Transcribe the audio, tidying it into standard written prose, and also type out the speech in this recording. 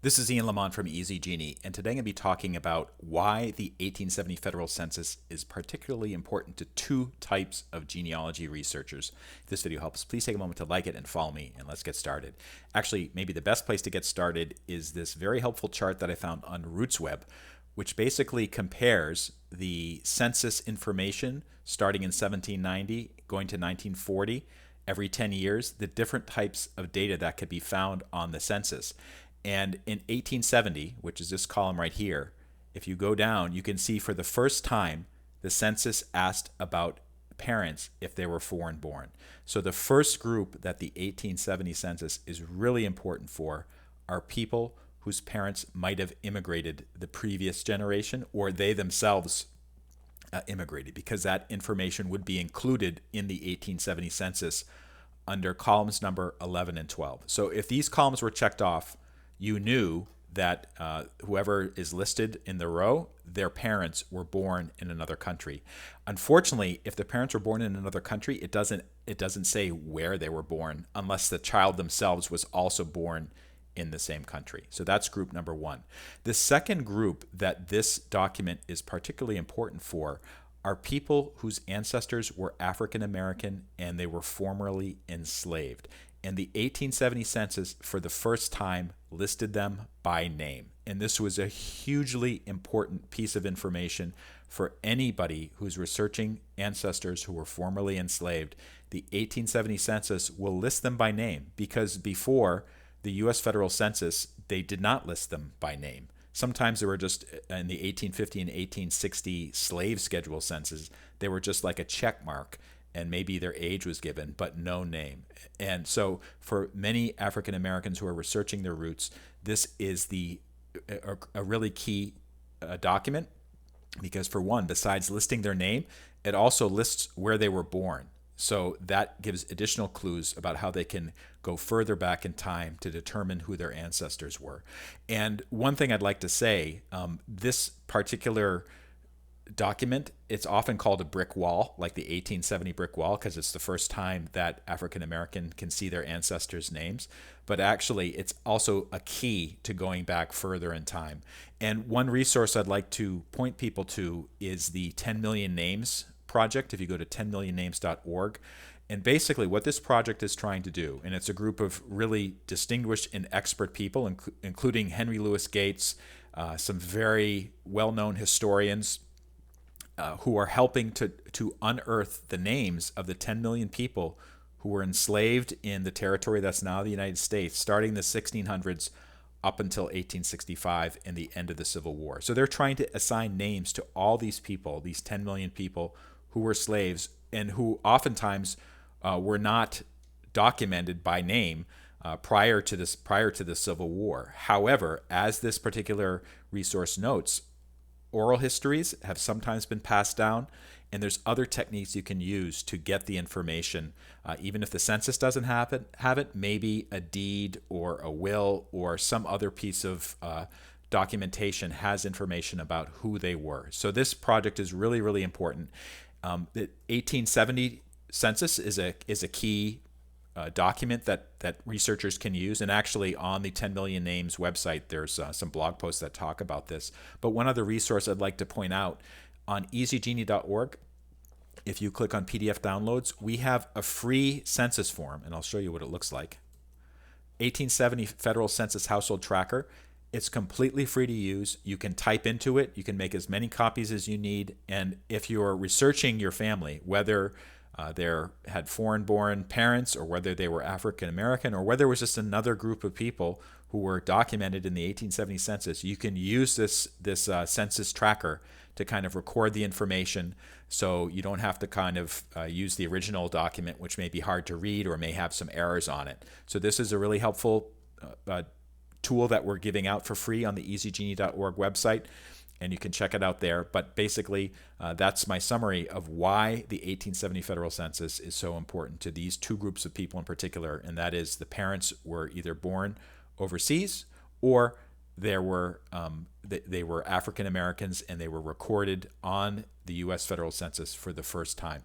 This is Ian Lamont from Easy Genie, and today I'm going to be talking about why the 1870 federal census is particularly important to two types of genealogy researchers. If this video helps, please take a moment to like it and follow me, and let's get started. Actually, maybe the best place to get started is this very helpful chart that I found on RootsWeb, which basically compares the census information starting in 1790, going to 1940, every 10 years, the different types of data that could be found on the census. And in 1870, which is this column right here, if you go down, you can see for the first time the census asked about parents if they were foreign born. So the first group that the 1870 census is really important for are people whose parents might have immigrated the previous generation, or they themselves immigrated, because that information would be included in the 1870 census under columns number 11 and 12. So if these columns were checked off, you knew that whoever is listed in the row, their parents were born in another country. Unfortunately, if the parents were born in another country, it doesn't say where they were born unless the child themselves was also born in the same country. So that's group number one. The second group that this document is particularly important for are people whose ancestors were African American and they were formerly enslaved. And the 1870 census, for the first time, listed them by name. And this was a hugely important piece of information for anybody who's researching ancestors who were formerly enslaved. The 1870 census will list them by name, because before the U.S. federal census, they did not list them by name. Sometimes they were just, in the 1850 and 1860 slave schedule census, they were just like a check mark, and maybe their age was given, but no name. And so for many African Americans who are researching their roots, this is a really key document, because for one, besides listing their name, it also lists where they were born. So that gives additional clues about how they can go further back in time to determine who their ancestors were. And one thing I'd like to say, this particular document, it's often called a brick wall, like the 1870 brick wall, because it's the first time that African American can see their ancestors' names. But actually, it's also a key to going back further in time. And one resource I'd like to point people to is the 10 Million Names project, if you go to 10millionnames.org. And basically what this project is trying to do, and it's a group of really distinguished and expert people, including Henry Louis Gates, some very well-known historians, who are helping to unearth the names of the 10 million people who were enslaved in the territory that's now the United States, starting in the 1600s up until 1865 and the end of the Civil War. So they're trying to assign names to all these people, these 10 million people who were slaves and who oftentimes were not documented by name prior to the Civil War. However, as this particular resource notes, oral histories have sometimes been passed down, and there's other techniques you can use to get the information. Even if the census doesn't have it, maybe a deed or a will or some other piece of documentation has information about who they were. So this project is really, really important. The 1870 census is a key document that researchers can use, and actually on the 10 Million Names website there's some blog posts that talk about this. But one other resource I'd like to point out, on easygenie.org, if you click on PDF downloads, we have a free census form, and I'll show you what it looks like. 1870 Federal Census Household Tracker. It's completely free to use. You can type into it. You can make as many copies as you need. And if you're researching your family, whether they had foreign-born parents, or whether they were African American, or whether it was just another group of people who were documented in the 1870 census, you can use this census tracker to kind of record the information, so you don't have to kind of use the original document, which may be hard to read or may have some errors on it. So this is a really helpful tool that we're giving out for free on the easygenie.org website, and you can check it out there. But basically, that's my summary of why the 1870 federal census is so important to these two groups of people in particular, and that is the parents were either born overseas, or they were African Americans and they were recorded on the U.S. federal census for the first time.